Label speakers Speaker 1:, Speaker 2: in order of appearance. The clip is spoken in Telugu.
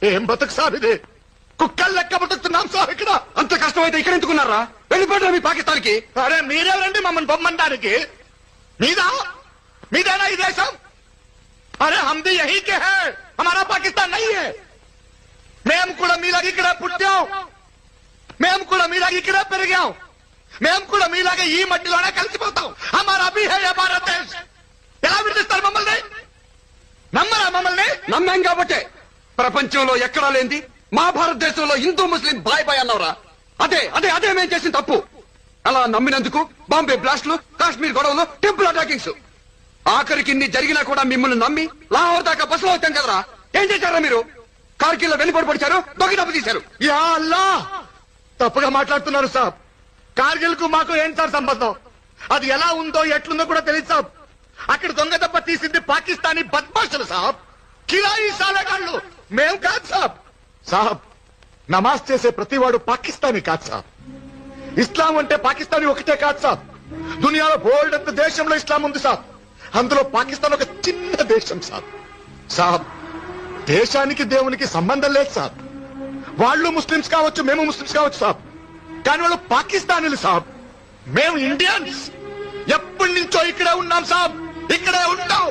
Speaker 1: ఏం బతుకు సార్ ఇది? కుక్కలు లెక్క బతుకుతున్నాం సార్ ఇక్కడ.
Speaker 2: అంత కష్టమైతే ఇక్కడ ఎందుకున్నారా? వెళ్ళిపోయారు మీ పాకిస్తాన్ కి.
Speaker 1: అరే మీరెవరండి మమ్మల్ని బొమ్మంటానికి? మీదేనా ఈ దేశం? అరే హమ్ది యహీ కే హై, హమారా పాకిస్తాన్ నహీ హై. మేము కూడా మీలాగా ఇక్కడ పుట్టాం, మేము కూడా మీలాగా ఇక్కడ పెరిగాం, మేము కూడా మీలాగా ఈ మట్టిలోనే కలిసిపోతాం. హమారా భీ హై భారత్ దేశ్. ఎలా విడిస్తారు మమ్మల్ని? నమ్మరా మమ్మల్ని?
Speaker 2: నమ్మాం కాబట్టే ప్రపంచంలో ఎక్కడా లేంది మా భారతదేశంలో హిందూ ముస్లిం బాయ్ బాయ్ అన్నవరా. అదే అదే అదే మేము చేసిన తప్పు. అలా నమ్మినందుకు బాంబే బ్లాస్ట్లు, కాశ్మీర్ గొడవలు, టెంపుల్ అటాకింగ్స్, ఆఖరికి ఇన్ని జరిగినా కూడా మిమ్మల్ని నమ్మి లాహోర్ దాకా బస్సులో వచ్చాం కదరా. ఏం చేశారా మీరు? కార్గిల్ లో వెనుపడి పడిచారు, దొంగ దెబ్బ తీశారు.
Speaker 1: యా అల్లా, తప్పుగా మాట్లాడుతున్నారు సాబ్. కార్గిల్ కు మాకు ఏం సార్ సంబంధం? అది ఎలా ఉందో ఎట్లుందో కూడా తెలియదు సాబ్. అక్కడ దొంగ దెబ్బ తీసింది పాకిస్తానీ బద్మాషులు సాబ్, కిరాయి సాలగాళ్ళు, మేం కాదు సాబ్. సాబ్, నమాజ్ చేసే ప్రతివాడు పాకిస్తానీ కాదు సాబ్. ఇస్లాం అంటే పాకిస్తానీ ఒకటే కాదు సాబ్. దునియాలో బోల్డ్ అంత దేశంలో ఇస్లాం ఉంది సాబ్. అందులో పాకిస్తాన్ ఒక చిన్న దేశం సాబ్. సాబ్, దేశానికి దేవునికి సంబంధం లేదు సాబ్. వాళ్ళు ముస్లిమ్స్ కావచ్చు, మేము ముస్లిమ్స్ కావచ్చు సాబ్, కానీ వాళ్ళు పాకిస్తానీలు సాబ్. మేము ఇండియన్స్. ఎప్పటి నుంచో ఇక్కడే ఉన్నాం సాబ్, ఇక్కడే ఉంటాం.